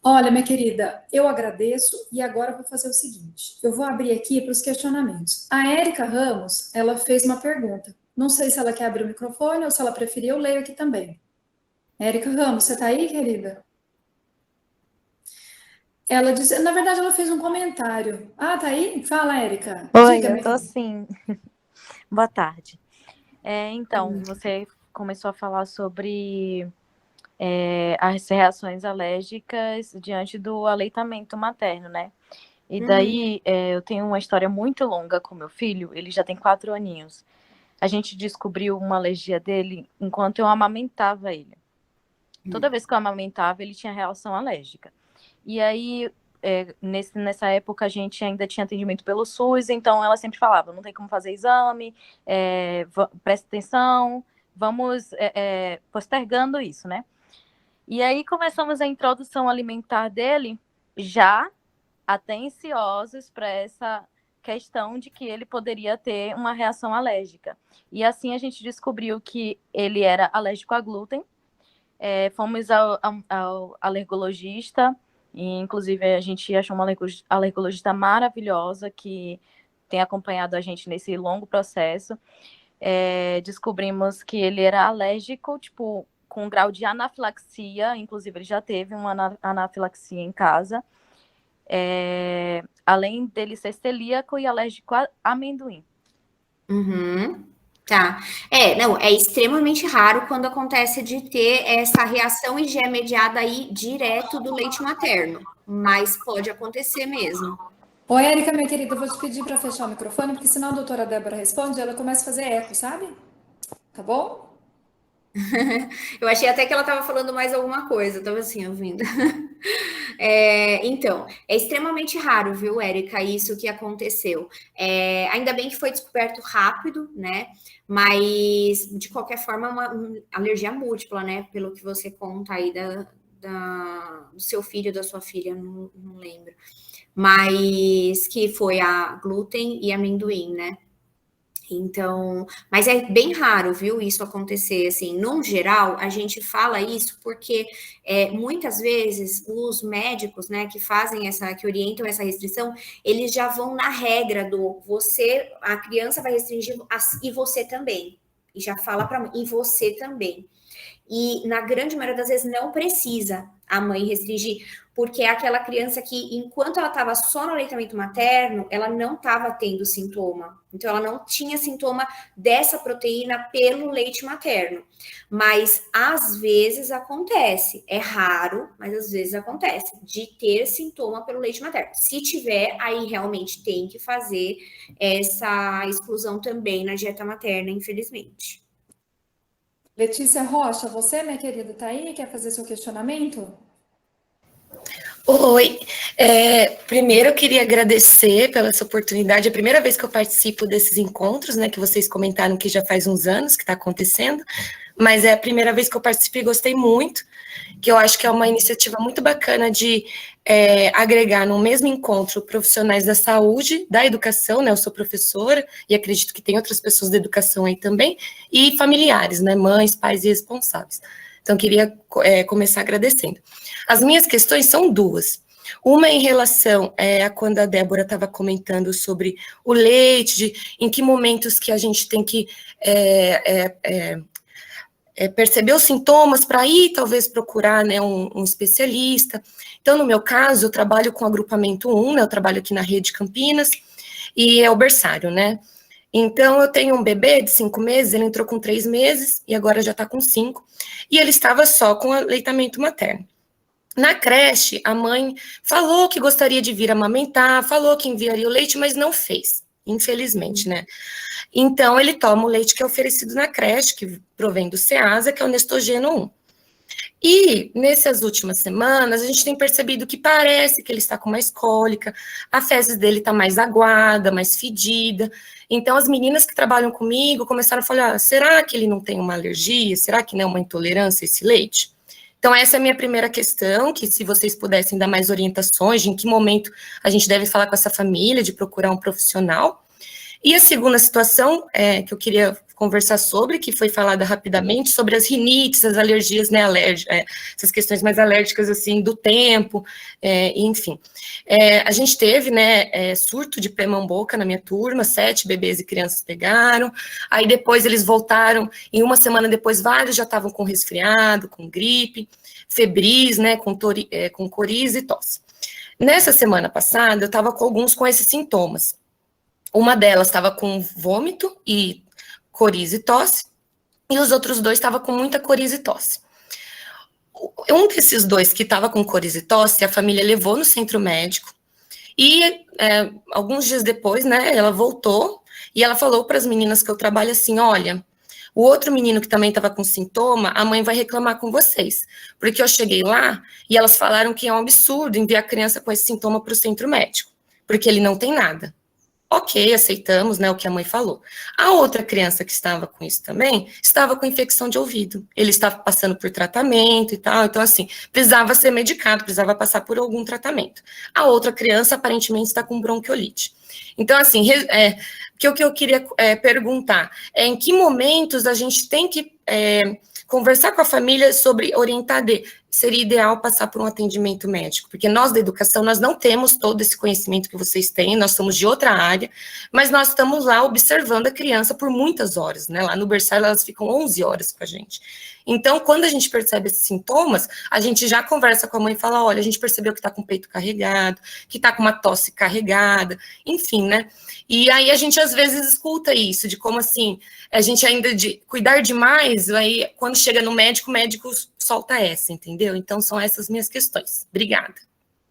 Olha, minha querida, eu agradeço e agora eu vou fazer o seguinte: eu vou abrir aqui para os questionamentos. A Érica Ramos, ela fez uma pergunta. Não sei se ela quer abrir o microfone ou se ela preferir, eu leio aqui também. Érica Ramos, você está aí, querida? Ela disse, na verdade, ela fez um comentário. Ah, tá aí? Fala, Érica. Oi, Diga, eu minha tô querida. sim. Boa tarde. Então, você começou a falar sobre as reações alérgicas diante do aleitamento materno, né? E Uhum. daí, eu tenho uma história muito longa com meu filho, ele já tem 4 aninhos. A gente descobriu uma alergia dele enquanto eu amamentava ele. Toda vez que eu amamentava, ele tinha reação alérgica. E aí, nessa época, a gente ainda tinha atendimento pelo SUS, então ela sempre falava, não tem como fazer exame, presta atenção, vamos postergando isso, né? E aí começamos a introdução alimentar dele, já atenciosos para essa questão de que ele poderia ter uma reação alérgica. E assim a gente descobriu que ele era alérgico a glúten. Fomos ao alergologista, e inclusive a gente achou uma alergologista maravilhosa que tem acompanhado a gente nesse longo processo. Descobrimos que ele era alérgico, tipo, com grau de anafilaxia, inclusive ele já teve uma anafilaxia em casa, além dele ser celíaco e alérgico a amendoim. Uhum. Tá. Não, é extremamente raro quando acontece de ter essa reação e já é mediada aí direto do leite materno, mas pode acontecer mesmo. Ô, Érica, minha querida, eu vou te pedir para fechar o microfone, porque senão a doutora Débora responde e ela começa a fazer eco, sabe? Tá bom? Eu achei até que ela estava falando mais alguma coisa, eu estava assim, ouvindo. Então, é extremamente raro, viu, Érica, isso que aconteceu. Ainda bem que foi descoberto rápido, né? Mas, de qualquer forma, é uma alergia múltipla, né? Pelo que você conta aí do seu filho, da sua filha, não lembro. Mas que foi a glúten e amendoim, né? Então, mas é bem raro, viu, isso acontecer, assim, no geral, a gente fala isso porque muitas vezes os médicos, né, que fazem que orientam essa restrição, eles já vão na regra do a criança vai restringir e você também, e já fala para mim, e você também. E na grande maioria das vezes não precisa a mãe restringir, porque é aquela criança que, enquanto ela estava só no aleitamento materno, ela não estava tendo sintoma. Então, ela não tinha sintoma dessa proteína pelo leite materno. Mas, às vezes, acontece. É raro, mas às vezes acontece, de ter sintoma pelo leite materno. Se tiver, aí realmente tem que fazer essa exclusão também na dieta materna, infelizmente. Letícia Rocha, você, minha querida, tá aí? Quer fazer seu questionamento? Oi, primeiro eu queria agradecer pela essa oportunidade. É a primeira vez que eu participo desses encontros, né? Que vocês comentaram que já faz uns anos que está acontecendo, mas é a primeira vez que eu participo e gostei muito, que eu acho que é uma iniciativa muito bacana de agregar no mesmo encontro profissionais da saúde, da educação, né? Eu sou professora e acredito que tem outras pessoas da educação aí também, e familiares, né? Mães, pais e responsáveis. Então, queria começar agradecendo. As minhas questões são duas. Uma em relação a quando a Débora estava comentando sobre o leite, em que momentos que a gente tem que perceber os sintomas para ir, talvez, procurar, né, um especialista. Então, no meu caso, eu trabalho com agrupamento 1, né, eu trabalho aqui na Rede Campinas, e é o berçário, né? Então, eu tenho um bebê de 5 meses, ele entrou com 3 meses, e agora já está com 5, e ele estava só com aleitamento materno. Na creche, a mãe falou que gostaria de vir amamentar, falou que enviaria o leite, mas não fez, infelizmente, né? Então, ele toma o leite que é oferecido na creche, que provém do Ceasa, que é o Nestogeno 1. E, nessas últimas semanas, a gente tem percebido que parece que ele está com mais cólica, a fezes dele está mais aguada, mais fedida. Então, as meninas que trabalham comigo começaram a falar, será que ele não tem uma alergia? Será que não é uma intolerância esse leite? Então, essa é a minha primeira questão, que se vocês pudessem dar mais orientações de em que momento a gente deve falar com essa família, de procurar um profissional. E a segunda situação que eu queria conversar sobre, que foi falada rapidamente, sobre as rinites, as alergias, né, essas questões mais alérgicas, assim, do tempo, enfim. A gente teve, né, surto de pé-mão-boca na minha turma, 7 bebês e crianças pegaram, aí depois eles voltaram, e uma semana depois vários já estavam com resfriado, com gripe, febris, né, com coriza e tosse. Nessa semana passada, eu estava com alguns com esses sintomas. Uma delas estava com vômito e coriza e tosse, e os outros 2 estavam com muita coriza e tosse. Um desses 2 que estava com coriza e tosse, a família levou no centro médico, e alguns dias depois, né, ela voltou, e ela falou para as meninas que eu trabalho assim, olha, o outro menino que também estava com sintoma, a mãe vai reclamar com vocês, porque eu cheguei lá e elas falaram que é um absurdo enviar a criança com esse sintoma para o centro médico, porque ele não tem nada. Ok, aceitamos, né, o que a mãe falou. A outra criança que estava com isso também, estava com infecção de ouvido. Ele estava passando por tratamento e tal, então assim, precisava ser medicado, precisava passar por algum tratamento. A outra criança, aparentemente, está com bronquiolite. Então, assim, o que eu queria perguntar é em que momentos a gente tem que conversar com a família sobre orientar seria ideal passar por um atendimento médico, porque nós da educação, nós não temos todo esse conhecimento que vocês têm, nós somos de outra área, mas nós estamos lá observando a criança por muitas horas, né, lá no berçário elas ficam 11 horas com a gente. Então, quando a gente percebe esses sintomas, a gente já conversa com a mãe e fala, olha, a gente percebeu que está com o peito carregado, que está com uma tosse carregada, enfim, né, e aí a gente às vezes escuta isso, de como assim, a gente ainda de cuidar demais, aí quando chega no médico, o médico solta essa, entendeu? Então, são essas minhas questões. Obrigada.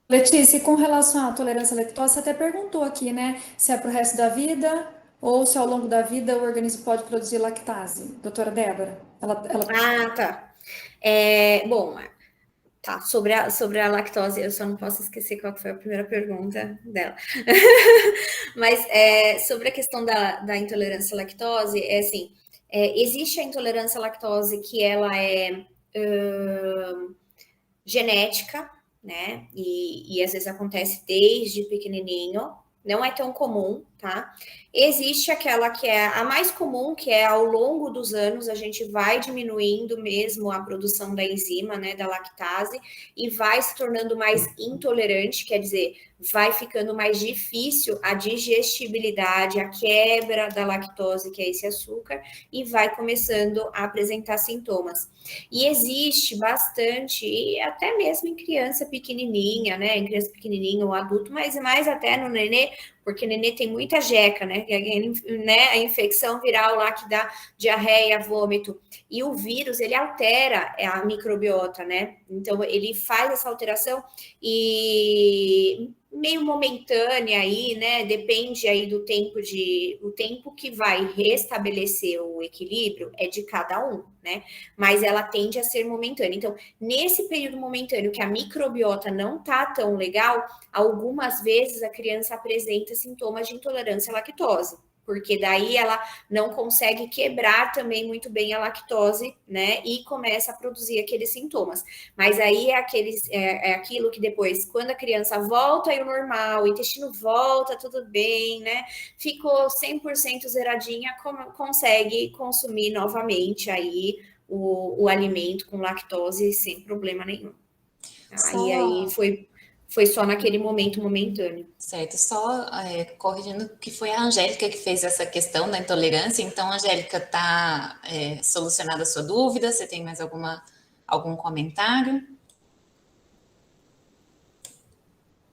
Letícia, e com relação à tolerância à lactose, você até perguntou aqui, né, se é para o resto da vida ou se ao longo da vida o organismo pode produzir lactase. Doutora Débora, Ah, tá. Bom, tá, sobre a lactose, eu só não posso esquecer qual foi a primeira pergunta dela. Mas sobre a questão da intolerância à lactose, assim, existe a intolerância à lactose que ela é genética, né? E às vezes acontece desde pequenininho, não é tão comum, tá? Existe aquela que é a mais comum, que é ao longo dos anos a gente vai diminuindo mesmo a produção da enzima, né, da lactase, e vai se tornando mais intolerante, quer dizer, vai ficando mais difícil a digestibilidade, a quebra da lactose, que é esse açúcar, e vai começando a apresentar sintomas. E existe bastante, e até mesmo em criança pequenininha, né, em criança pequenininha ou adulto, mas mais até no nenê, porque nenê tem muita jeca, né? A infecção viral lá que dá diarreia, vômito. E o vírus, ele altera a microbiota, né? Então, ele faz essa alteração e meio momentânea aí, né? Depende aí do tempo o tempo que vai restabelecer o equilíbrio é de cada um, né? Mas ela tende a ser momentânea. Então, nesse período momentâneo que a microbiota não tá tão legal, algumas vezes a criança apresenta sintomas de intolerância à lactose, porque daí ela não consegue quebrar também muito bem a lactose, né? E começa a produzir aqueles sintomas. Mas aí é aquilo que depois, quando a criança volta ao normal, o intestino volta, tudo bem, né? Ficou 100% zeradinha, consegue consumir novamente aí o alimento com lactose sem problema nenhum. E aí foi só naquele momento momentâneo. Certo, só corrigindo que foi a Angélica que fez essa questão da intolerância. Então, Angélica, está solucionada a sua dúvida? Você tem mais algum comentário?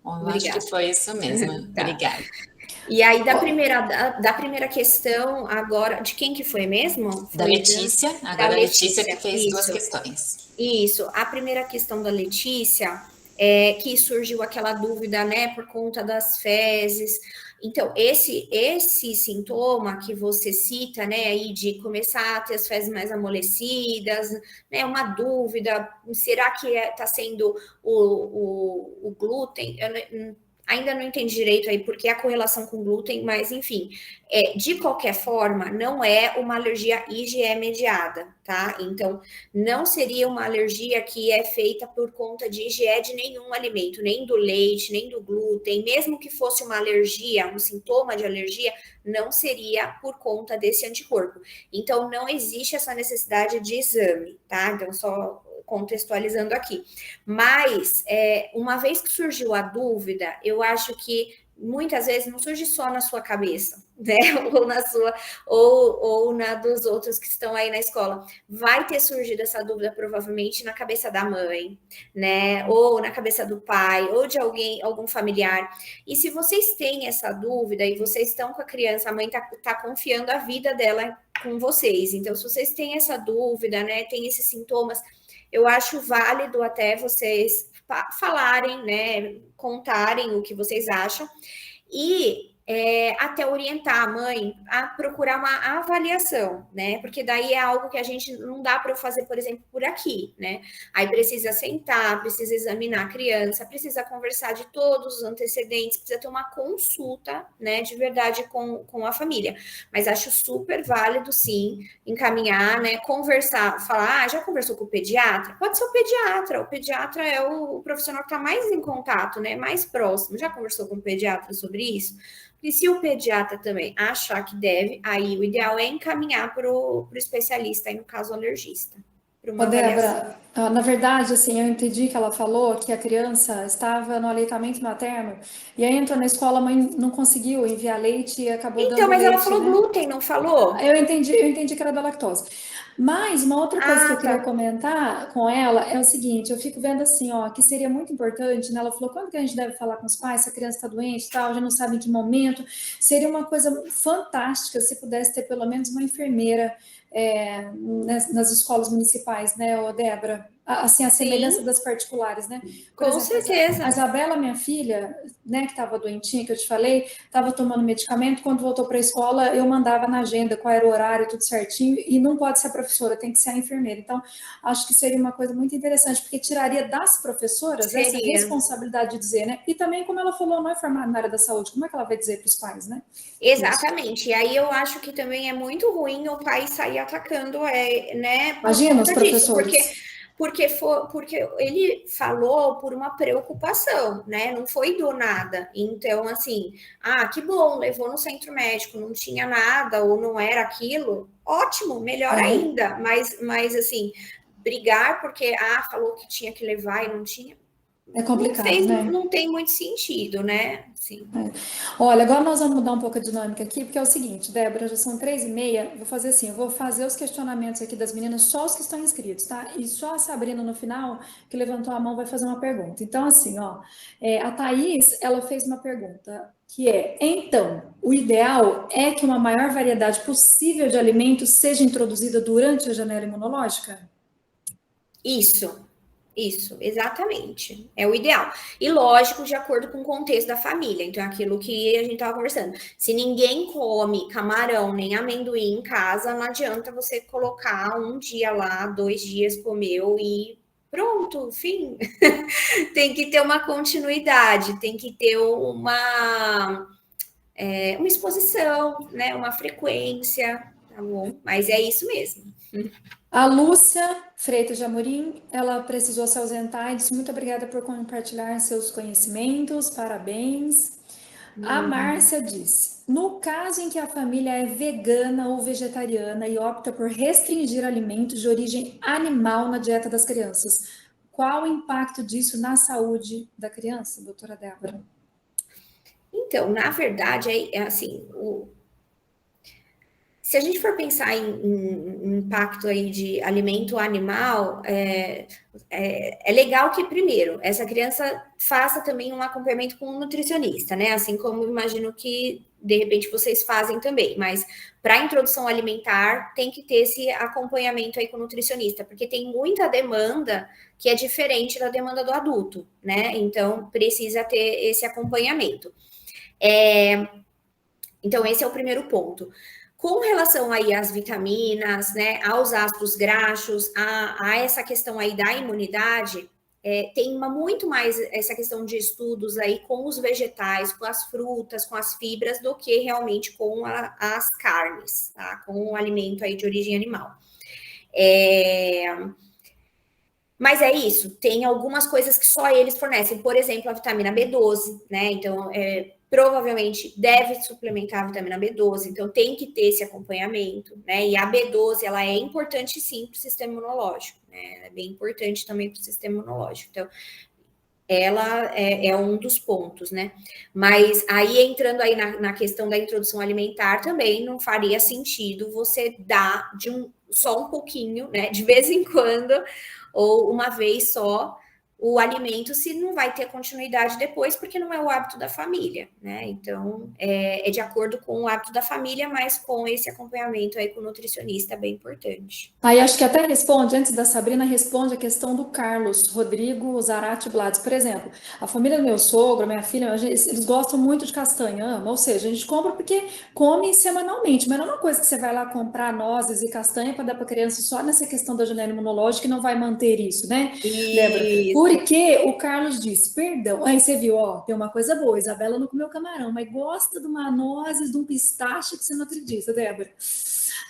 Bom, eu acho que foi isso mesmo. Tá. Obrigada. E aí, da primeira questão, agora, de quem que foi mesmo? Foi da Letícia, agora a Letícia que fez isso. 2 questões. Isso, a primeira questão da Letícia que surgiu aquela dúvida, né, por conta das fezes. Então, esse sintoma que você cita, né, aí de começar a ter as fezes mais amolecidas, né, uma dúvida, será que está sendo o glúten? ainda não entendi direito aí porque a correlação com glúten, mas enfim, de qualquer forma, não é uma alergia IgE mediada, tá? Então, não seria uma alergia que é feita por conta de IgE de nenhum alimento, nem do leite, nem do glúten, mesmo que fosse uma alergia, um sintoma de alergia, não seria por conta desse anticorpo. Então, não existe essa necessidade de exame, tá? Então, só contextualizando aqui. Mas, uma vez que surgiu a dúvida, eu acho que muitas vezes não surge só na sua cabeça, né? Ou na sua, ou na dos outros que estão aí na escola. Vai ter surgido essa dúvida provavelmente na cabeça da mãe, né? Ou na cabeça do pai, ou de alguém, algum familiar. E se vocês têm essa dúvida e vocês estão com a criança, a mãe tá confiando a vida dela com vocês. Então, se vocês têm essa dúvida, né? Tem esses sintomas, eu acho válido até vocês falarem, né, contarem o que vocês acham e até orientar a mãe a procurar uma avaliação, né? Porque daí é algo que a gente não dá para eu fazer, por exemplo, por aqui, né? Aí precisa sentar, precisa examinar a criança, precisa conversar de todos os antecedentes, precisa ter uma consulta, né, de verdade com a família. Mas acho super válido, sim, encaminhar, né, conversar, falar, já conversou com o pediatra? Pode ser o pediatra é o profissional que está mais em contato, né, mais próximo. Já conversou com o pediatra sobre isso? E se o pediatra também achar que deve, aí o ideal é encaminhar para o especialista, aí no caso alergista. Ô, Débora, na verdade, assim, eu entendi que ela falou que a criança estava no aleitamento materno e aí entrou na escola, a mãe não conseguiu enviar leite e acabou dando Então, mas leite, ela falou né? glúten, não falou? Eu entendi que era da lactose. Mas uma outra coisa que eu queria comentar com ela é o seguinte, eu fico vendo assim, ó, que seria muito importante, né? Ela falou, quando que a gente deve falar com os pais, se a criança está doente e tal, já não sabe em que momento. Seria uma coisa fantástica se pudesse ter pelo menos uma enfermeira nas escolas municipais, né, ô Débora? Assim, a semelhança das particulares, né? Por Com exemplo, certeza. a Isabela, minha filha, né, que estava doentinha, que eu te falei, estava tomando medicamento, quando voltou para a escola, eu mandava na agenda qual era o horário, tudo certinho, e não pode ser a professora, tem que ser a enfermeira. Então, acho que seria uma coisa muito interessante, porque tiraria das professoras essa responsabilidade de dizer, né? E também, como ela falou, não é formada na área da saúde, como é que ela vai dizer para os pais, né? Exatamente. Isso. E aí eu acho que também é muito ruim o pai sair atacando, né? Imagina os professores. Porque ele falou por uma preocupação, né? Não foi do nada. Então, assim, que bom, levou no centro médico, não tinha nada ou não era aquilo, ótimo, melhor ainda. Mas assim, brigar porque falou que tinha que levar e não tinha. É complicado, né? Não tem muito sentido, né? Sim. Olha, agora nós vamos mudar um pouco a dinâmica aqui, porque é o seguinte, Débora, já são 3h30, vou fazer assim, eu vou fazer os questionamentos aqui das meninas, só os que estão inscritos, tá? E só a Sabrina, no final, que levantou a mão, vai fazer uma pergunta. Então, assim, ó, a Thaís, ela fez uma pergunta, que então, o ideal é que uma maior variedade possível de alimentos seja introduzida durante a janela imunológica? Isso, exatamente. É o ideal. E lógico, de acordo com o contexto da família. Então, aquilo que a gente estava conversando. Se ninguém come camarão nem amendoim em casa, não adianta você colocar um dia lá, 2 dias comeu e pronto, fim. Tem que ter uma continuidade, tem que ter uma exposição, né? Uma frequência, tá bom? Mas é isso mesmo. A Lúcia Freitas de Amorim, ela precisou se ausentar e disse muito obrigada por compartilhar seus conhecimentos, parabéns. A Márcia disse, no caso em que a família é vegana ou vegetariana e opta por restringir alimentos de origem animal na dieta das crianças, qual o impacto disso na saúde da criança, doutora Débora? Então, na verdade, assim, se a gente for pensar em impacto aí de alimento animal, é legal que, primeiro, essa criança faça também um acompanhamento com um nutricionista, né? Assim como imagino que, de repente, vocês fazem também. Mas, para a introdução alimentar, tem que ter esse acompanhamento aí com o nutricionista, porque tem muita demanda que é diferente da demanda do adulto, né? Então, precisa ter esse acompanhamento. Então, esse é o primeiro ponto. Com relação aí às vitaminas, né, aos ácidos graxos, a essa questão aí da imunidade, tem muito mais essa questão de estudos aí com os vegetais, com as frutas, com as fibras, do que realmente com as carnes, tá? Com o alimento aí de origem animal. Mas é isso, tem algumas coisas que só eles fornecem, por exemplo, a vitamina B12, né? Então, provavelmente deve suplementar a vitamina B12, então tem que ter esse acompanhamento, né? E a B12, ela é importante sim para o sistema imunológico, né? Ela é bem importante também para o sistema imunológico. Então, ela é um dos pontos, né? Mas aí, entrando aí na questão da introdução alimentar, também não faria sentido você dar só um pouquinho, né? De vez em quando, ou uma vez só, o alimento, se não vai ter continuidade depois, porque não é o hábito da família, né? Então, é de acordo com o hábito da família, mas com esse acompanhamento aí com o nutricionista é bem importante. Aí acho que até responde, antes da Sabrina, responde a questão do Carlos Rodrigo Zarate Blades. Por exemplo, a família do meu sogro, minha filha, eles gostam muito de castanha, amam, ou seja, a gente compra porque come semanalmente, mas não é uma coisa que você vai lá comprar nozes e castanha para dar para a criança só nessa questão da janela imunológica e não vai manter isso, né, Débora? Porque o Carlos disse, perdão, aí você viu, ó, tem uma coisa boa, Isabela não comeu camarão, mas gosta de uma nozes, de um pistache que você não acredita, Débora.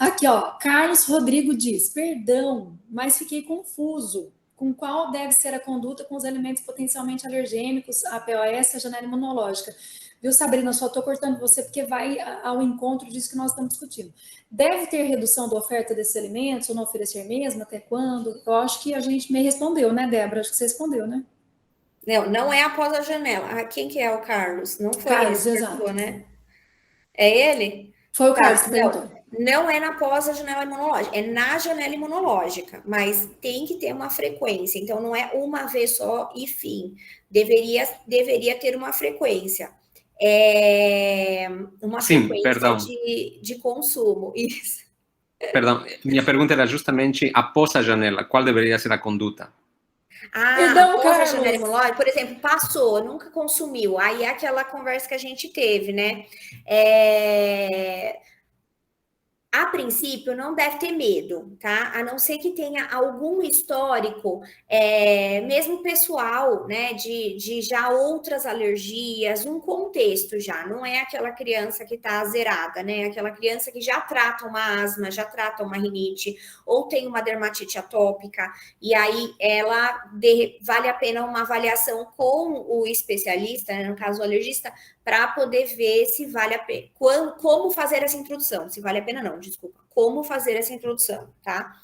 Aqui, ó, Carlos Rodrigo diz, perdão, mas fiquei confuso. Com qual deve ser a conduta com os alimentos potencialmente alergênicos, a POS, a janela imunológica? Viu, Sabrina, só estou cortando você porque vai ao encontro disso que nós estamos discutindo. Deve ter redução da oferta desses alimentos ou não oferecer mesmo? Até quando? Eu acho que a gente me respondeu, né, Débora? Acho que você respondeu, né? Não é após a janela. Quem que é o Carlos? Não foi Carlos, esse que exato. perguntou, né? É ele? Foi o Carlos que perguntou. Não é após a janela imunológica, é na janela imunológica, mas tem que ter uma frequência. Então, não é uma vez só e fim. Deveria ter uma frequência. Frequência de consumo. Isso. Perdão, minha pergunta era justamente após a janela, qual deveria ser a conduta? Após a janela imunológica, por exemplo, passou, nunca consumiu, aí é aquela conversa que a gente teve, né? A princípio, não deve ter medo, tá? A não ser que tenha algum histórico, mesmo pessoal, né? De já outras alergias, um contexto já. Não é aquela criança que tá zerada, né? Aquela criança que já trata uma asma, já trata uma rinite, ou tem uma dermatite atópica, e aí vale a pena uma avaliação com o especialista, né? No caso o alergista, para poder ver se vale a pena, como fazer essa introdução, se vale a pena não, desculpa, como fazer essa introdução, tá?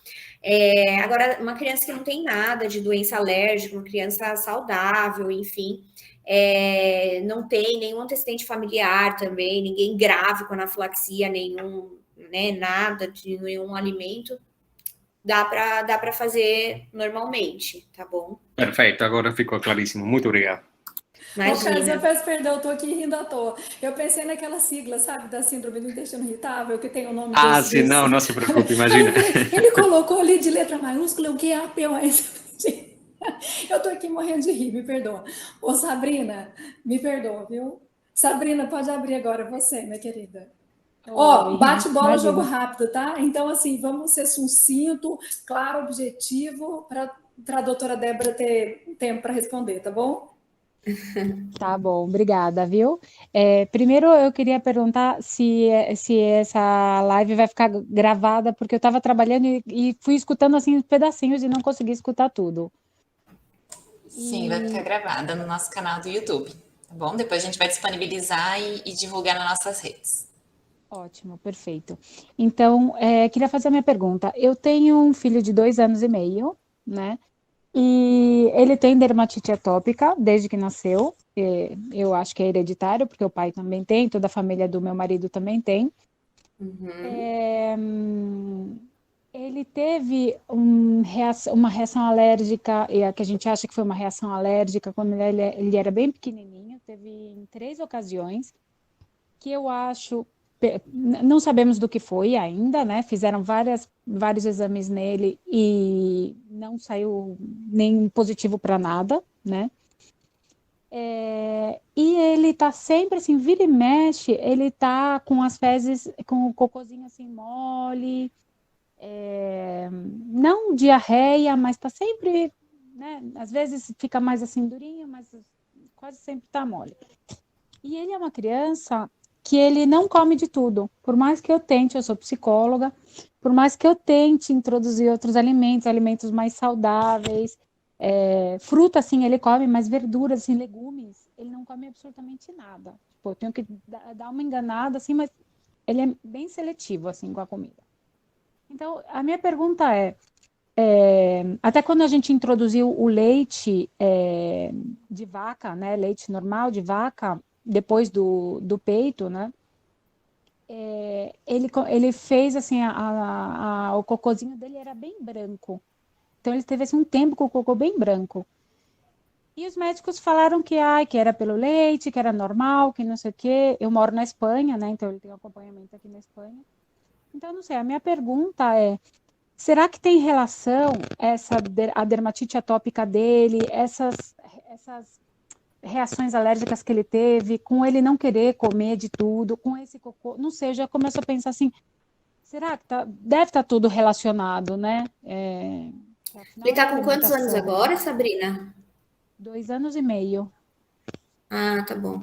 Agora, uma criança que não tem nada de doença alérgica, uma criança saudável, enfim, não tem nenhum antecedente familiar também, ninguém grave com anafilaxia, nenhum, né, nada de nenhum alimento, dá para fazer normalmente, tá bom? Perfeito, agora ficou claríssimo, muito obrigado. Carlos, eu peço perdão, eu tô aqui rindo à toa. Eu pensei naquela sigla, sabe, da síndrome do intestino irritável, que tem o nome sim, não se preocupe, imagina. Ele colocou ali de letra maiúscula, o que é a POS? Eu tô aqui morrendo de rir, me perdoa. Ô, Sabrina, me perdoa, viu? Sabrina, pode abrir agora você, minha querida. Ó, bate bola, jogo rápido, tá? Então, assim, vamos ser sucinto, claro, objetivo, para a doutora Débora ter tempo para responder, tá bom? Tá bom, obrigada, viu? Primeiro eu queria perguntar se essa live vai ficar gravada, porque eu estava trabalhando e fui escutando assim pedacinhos e não consegui escutar tudo. Sim, vai ficar gravada no nosso canal do YouTube, tá bom? Depois a gente vai disponibilizar e divulgar nas nossas redes. Ótimo, perfeito. Então, queria fazer a minha pergunta. Eu tenho um filho de 2 anos e meio, né? E ele tem dermatite atópica desde que nasceu. Eu acho que é hereditário, porque o pai também tem, toda a família do meu marido também tem. Ele teve uma reação alérgica, que a gente acha que foi uma reação alérgica quando ele era bem pequenininho. Teve em 3 ocasiões, que eu acho... Não sabemos do que foi ainda, né? Fizeram vários exames nele e não saiu nem positivo para nada, né? E ele tá sempre assim, vira e mexe, ele tá com as fezes, com o cocôzinho assim mole, não diarreia, mas tá sempre, né? Às vezes fica mais assim durinho, mas quase sempre tá mole. E ele é uma criança que ele não come de tudo. Por mais que eu tente, eu sou psicóloga, por mais que eu tente introduzir outros alimentos mais saudáveis, fruta, assim, ele come, mas verduras, assim, legumes, ele não come absolutamente nada. Tipo, eu tenho que dar uma enganada, assim, mas ele é bem seletivo, assim, com a comida. Então, a minha pergunta até quando a gente introduziu o leite de vaca, né, leite normal de vaca, depois do peito, né, ele fez assim, o cocôzinho dele era bem branco. Então ele teve assim, um tempo com o cocô bem branco. E os médicos falaram que era pelo leite, que era normal, que não sei o quê. Eu moro na Espanha, né, então ele tem um acompanhamento aqui na Espanha. Então, não sei, a minha pergunta será que tem relação a dermatite atópica dele, essas reações alérgicas que ele teve, com ele não querer comer de tudo, com esse cocô? Não sei, eu já começo a pensar assim, será que deve estar tudo relacionado, né? Ele está com quantos anos agora, Sabrina? 2 anos e meio. Ah, tá bom.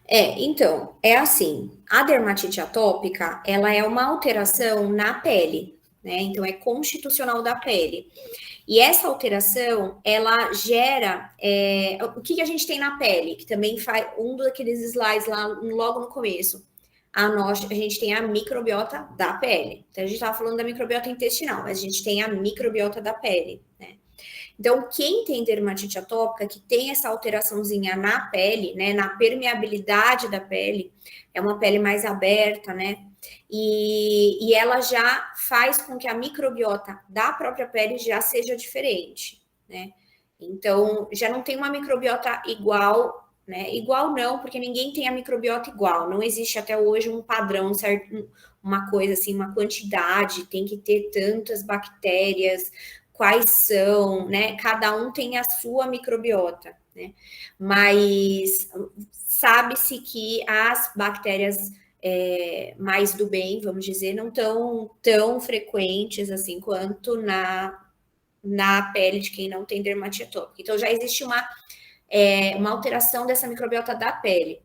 Então, é assim, a dermatite atópica, ela é uma alteração na pele, né? Então, é constitucional da pele. E essa alteração, ela gera... o que a gente tem na pele? Que também faz um daqueles slides lá logo no começo. A gente tem a microbiota da pele. Então, a gente estava falando da microbiota intestinal, mas a gente tem a microbiota da pele, né? Então, quem tem dermatite atópica, que tem essa alteraçãozinha na pele, né, na permeabilidade da pele, é uma pele mais aberta, né, e ela já faz com que a microbiota da própria pele já seja diferente, né. Então, já não tem uma microbiota igual, né, igual não, porque ninguém tem a microbiota igual, não existe até hoje um padrão, certo? Uma coisa assim, uma quantidade, tem que ter tantas bactérias, quais são, né? Cada um tem a sua microbiota, né? Mas sabe-se que as bactérias mais do bem, vamos dizer, não tão frequentes assim quanto na pele de quem não tem dermatite atópica. Então já existe uma alteração dessa microbiota da pele.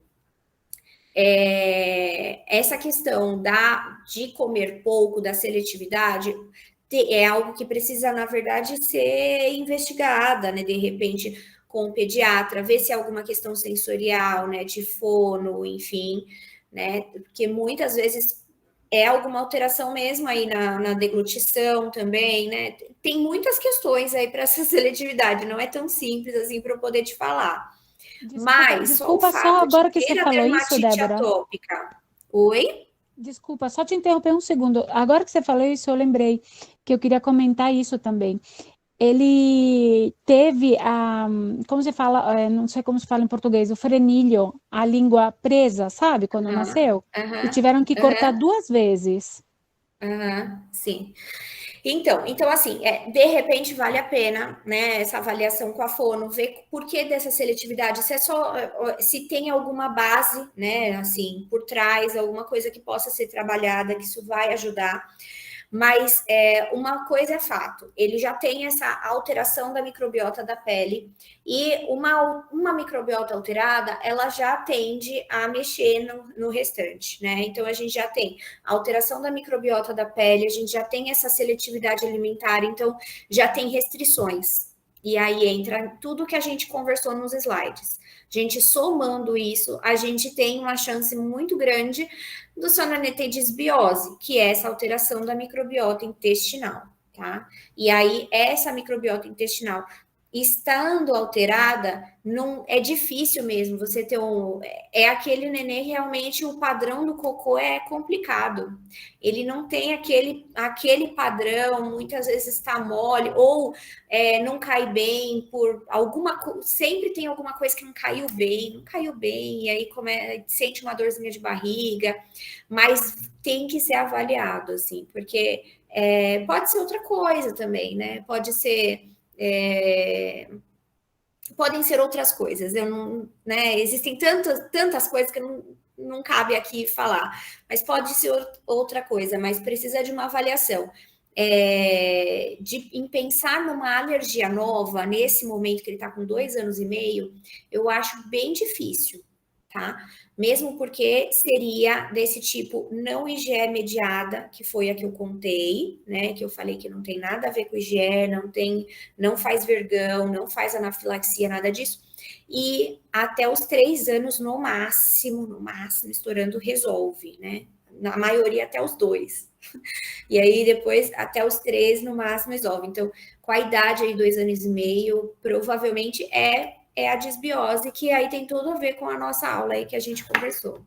Essa questão de comer pouco, da seletividade, é algo que precisa, na verdade, ser investigada, né? De repente, com o pediatra, ver se é alguma questão sensorial, né? De fono, enfim, né? Porque muitas vezes é alguma alteração mesmo aí na deglutição também, né? Tem muitas questões aí para essa seletividade, não é tão simples assim para eu poder te falar. Desculpa, só agora que você falou isso, Débora. Atópica. Oi? Desculpa, só te interromper um segundo. Agora que você falou isso, eu lembrei que eu queria comentar isso também. Ele teve como se fala, não sei como se fala em português, o frenilho, a língua presa, sabe, quando nasceu? E tiveram que cortar 2 vezes. Sim. Então assim, de repente vale a pena, né, essa avaliação com a fono, ver por que dessa seletividade, se tem alguma base, né, assim, por trás, alguma coisa que possa ser trabalhada, que isso vai ajudar. Mas uma coisa é fato, ele já tem essa alteração da microbiota da pele e uma microbiota alterada, ela já tende a mexer no restante, né? Então, a gente já tem a alteração da microbiota da pele, a gente já tem essa seletividade alimentar, então já tem restrições. E aí entra tudo que a gente conversou nos slides. A gente somando isso, a gente tem uma chance muito grande do sononete disbiose, que é essa alteração da microbiota intestinal, tá? E aí, essa microbiota intestinal estando alterada, não é difícil mesmo você ter aquele nenê realmente, o padrão do cocô é complicado. Ele não tem aquele padrão, muitas vezes está mole, ou não cai bem por sempre tem alguma coisa que não caiu bem, e aí sente uma dorzinha de barriga, mas tem que ser avaliado, assim, porque pode ser outra coisa também, né? Pode ser... podem ser outras coisas, né, existem tantas coisas que não cabe aqui falar, mas pode ser outra coisa, mas precisa de uma avaliação. em pensar numa alergia nova, nesse momento que ele está com 2 anos e meio, eu acho bem difícil, tá? Mesmo porque seria desse tipo não IgE mediada, que foi a que eu contei, né? Que eu falei que não tem nada a ver com IgE, não faz vergão, não faz anafilaxia, nada disso. E até os 3 anos, no máximo, estourando, resolve, né? Na maioria, até os 2. E aí, depois, até os 3, no máximo, resolve. Então, com a idade aí, 2 anos e meio, provavelmente é a disbiose, que aí tem tudo a ver com a nossa aula aí que a gente conversou.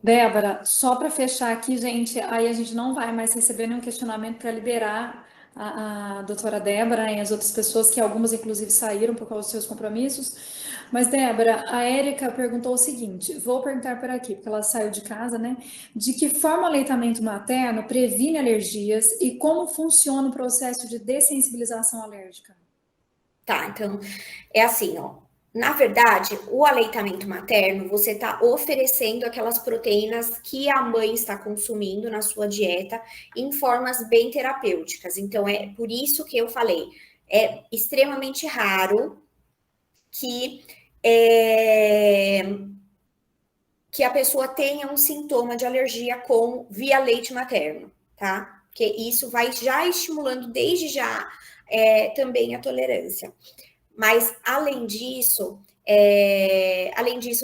Débora, só para fechar aqui, gente, aí a gente não vai mais receber nenhum questionamento para liberar a doutora Débora e as outras pessoas, que algumas, inclusive, saíram por causa dos seus compromissos. Mas, Débora, a Érica perguntou o seguinte, vou perguntar por aqui, porque ela saiu de casa, né? De que forma o aleitamento materno previne alergias e como funciona o processo de dessensibilização alérgica? Tá, então, é assim, ó. Na verdade, o aleitamento materno, você está oferecendo aquelas proteínas que a mãe está consumindo na sua dieta em formas bem terapêuticas. Então, é por isso que eu falei, é extremamente raro que a pessoa tenha um sintoma de alergia via leite materno, tá? Porque isso vai já estimulando desde já também a tolerância. Mas, além disso,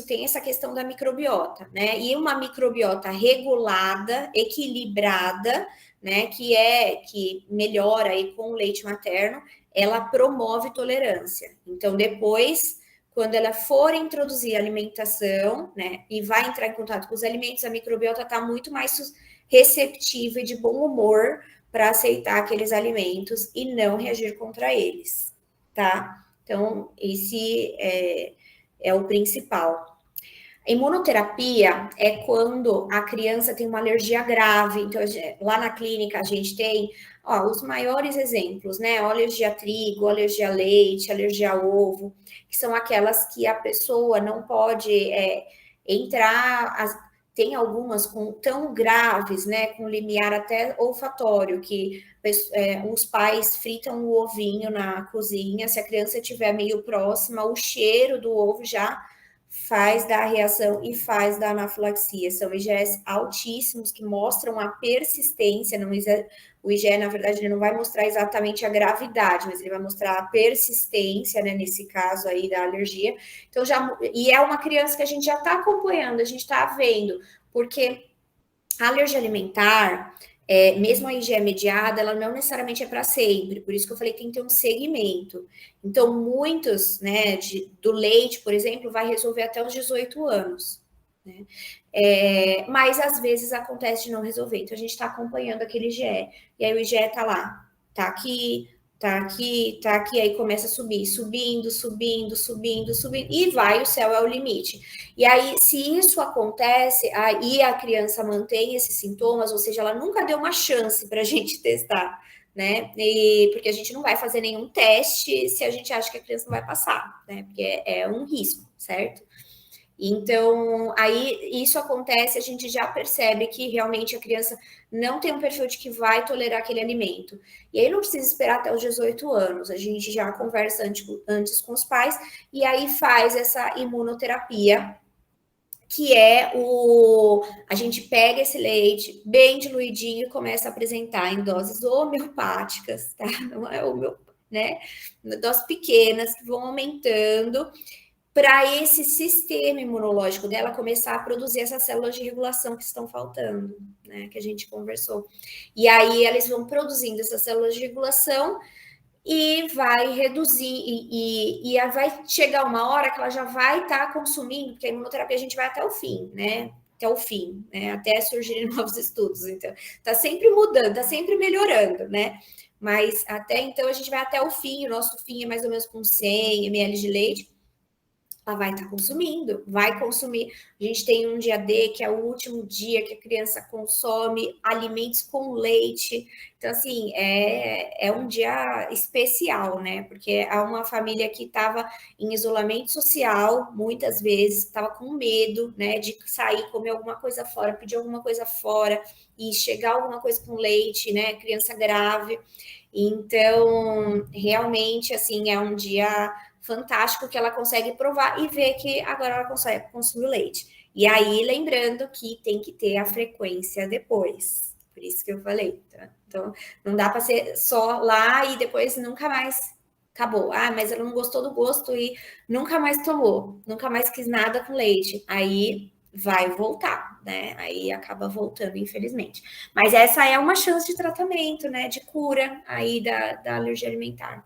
tem essa questão da microbiota, né? E uma microbiota regulada, equilibrada, né? Que melhora aí com o leite materno, ela promove tolerância. Então, depois, quando ela for introduzir alimentação, né? E vai entrar em contato com os alimentos, a microbiota está muito mais receptiva e de bom humor para aceitar aqueles alimentos e não reagir contra eles, tá? Então, esse é o principal. Imunoterapia é quando a criança tem uma alergia grave. Então, lá na clínica a gente tem os maiores exemplos, né? Alergia a trigo, alergia a leite, alergia a ovo, que são aquelas que a pessoa não pode entrar. Tem algumas tão graves, né? Com limiar até olfatório, que os pais fritam o ovinho na cozinha. Se a criança estiver meio próxima, o cheiro do ovo já faz da reação e faz da anafilaxia. São IgEs altíssimos que mostram a persistência. O IgE, na verdade, ele não vai mostrar exatamente a gravidade, mas ele vai mostrar a persistência, né, nesse caso aí da alergia. Então, e é uma criança que a gente já está acompanhando, a gente está vendo, porque a alergia alimentar, mesmo a IgE mediada, ela não necessariamente é para sempre, por isso que eu falei que tem que ter um segmento. Então, muitos, né, do leite, por exemplo, vai resolver até os 18 anos, né? Mas às vezes acontece de não resolver, então a gente está acompanhando aquele IgE, e aí o IgE está lá, está aqui, aí começa a subir, subindo, e vai, o céu é o limite. E aí, se isso acontece, aí a criança mantém esses sintomas, ou seja, ela nunca deu uma chance para a gente testar, né? Porque a gente não vai fazer nenhum teste se a gente acha que a criança não vai passar, né? Porque é um risco, certo? Então, aí isso acontece, a gente já percebe que realmente a criança não tem um perfil de que vai tolerar aquele alimento. E aí não precisa esperar até os 18 anos, a gente já conversa antes com os pais, e aí faz essa imunoterapia, que a gente pega esse leite bem diluidinho e começa a apresentar em doses homeopáticas, tá? Não é né? Doses pequenas que vão aumentando, para esse sistema imunológico dela começar a produzir essas células de regulação que estão faltando, né, que a gente conversou. E aí eles vão produzindo essas células de regulação e vai reduzir, e vai chegar uma hora que ela já vai estar consumindo, porque a imunoterapia a gente vai até o fim, né? Até o fim, né? Até surgirem novos estudos. Então, tá sempre mudando, tá sempre melhorando, né? Mas até então a gente vai até o fim, o nosso fim é mais ou menos com 100 ml de leite. ela vai estar consumindo, vai consumir. A gente tem um dia D, que é o último dia que a criança consome alimentos com leite. Então, assim, é um dia especial, né? Porque é uma família que estava em isolamento social, muitas vezes, estava com medo, né, de sair, comer alguma coisa fora, pedir alguma coisa fora, e chegar alguma coisa com leite, né? Criança grave. Então, realmente, assim, é um dia fantástico que ela consegue provar e ver que agora ela consegue consumir o leite. E aí, lembrando que tem que ter a frequência depois. Por isso que eu falei, tá? Então, não dá para ser só lá e depois nunca mais acabou. Ah, mas ela não gostou do gosto e nunca mais tomou, nunca mais quis nada com leite. Aí vai voltar, né? Aí acaba voltando, infelizmente. Mas essa é uma chance de tratamento, né? De cura aí da alergia alimentar.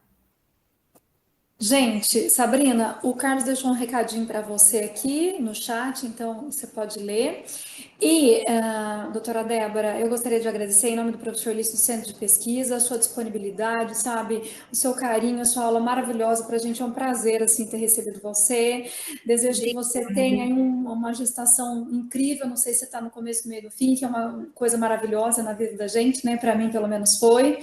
Gente, Sabrina, o Carlos deixou um recadinho para você aqui no chat, então você pode ler. E, doutora Débora, eu gostaria de agradecer em nome do professor Lício do Centro de Pesquisa, a sua disponibilidade, sabe, o seu carinho, a sua aula maravilhosa. Para a gente é um prazer, assim, ter recebido você. Desejo que você tenha uma gestação incrível, não sei se você está no começo, no meio, no fim, que é uma coisa maravilhosa na vida da gente, né, para mim, pelo menos foi.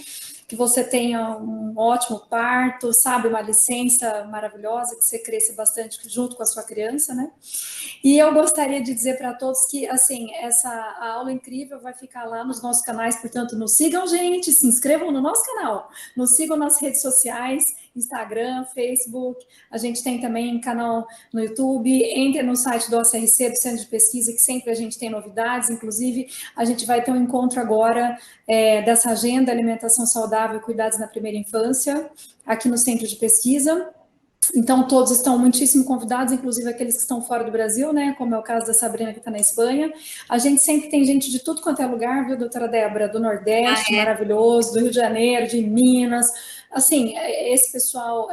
Que você tenha um ótimo parto, sabe, uma licença maravilhosa, que você cresça bastante junto com a sua criança, né? E eu gostaria de dizer para todos que, assim, essa aula incrível vai ficar lá nos nossos canais, portanto, nos sigam, gente, se inscrevam no nosso canal, nos sigam nas redes sociais, Instagram, Facebook, a gente tem também canal no YouTube, entre no site do OCRC, do Centro de Pesquisa, que sempre a gente tem novidades, inclusive a gente vai ter um encontro agora dessa agenda Alimentação Saudável e Cuidados na Primeira Infância, aqui no Centro de Pesquisa. Então, todos estão muitíssimo convidados, inclusive aqueles que estão fora do Brasil, né? Como é o caso da Sabrina, que está na Espanha. A gente sempre tem gente de tudo quanto é lugar, viu, doutora Débora? Do Nordeste, maravilhoso, do Rio de Janeiro, de Minas. Assim, esse pessoal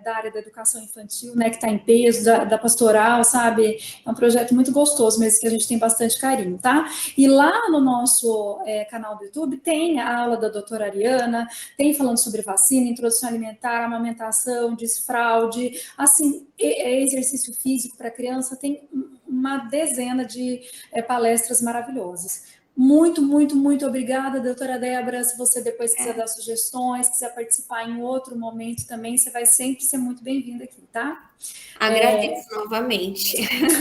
da área da educação infantil, né, que está em peso, da pastoral, sabe? É um projeto muito gostoso mesmo, que a gente tem bastante carinho, tá? E lá no nosso canal do YouTube tem a aula da doutora Ariana, tem falando sobre vacina, introdução alimentar, amamentação, desfraude, assim, exercício físico para criança, tem uma dezena de palestras maravilhosas. Muito, muito, muito obrigada, doutora Débora. Se você depois quiser dar sugestões, quiser participar em outro momento também, você vai sempre ser muito bem-vinda aqui, tá? Agradeço novamente.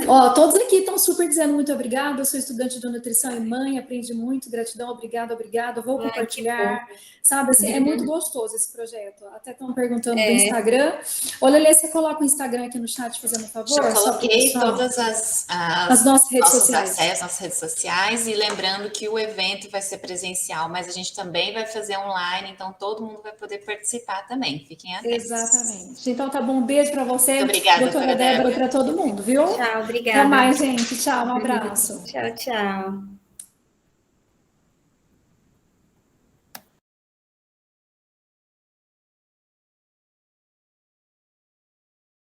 Ó, todos aqui estão super dizendo muito obrigada. Eu sou estudante de nutrição e mãe, aprendi muito, gratidão, obrigada, obrigada. Vou compartilhar, sabe? Assim, é muito gostoso esse projeto. Até estão perguntando do Instagram. Olha, Lê, você coloca o Instagram aqui no chat, fazendo um favor? Eu coloquei todas as nossas redes sociais. Acessos, nossas redes sociais, e lembrando que o evento vai ser presencial, mas a gente também vai fazer online, então todo mundo vai poder participar também. Fiquem atentos. Exatamente. Então tá bom, um beijo para você. Muito obrigada, doutora Débora, para todo mundo, viu? Tchau, obrigada. Até mais, gente. Tchau, um abraço. Tchau, tchau.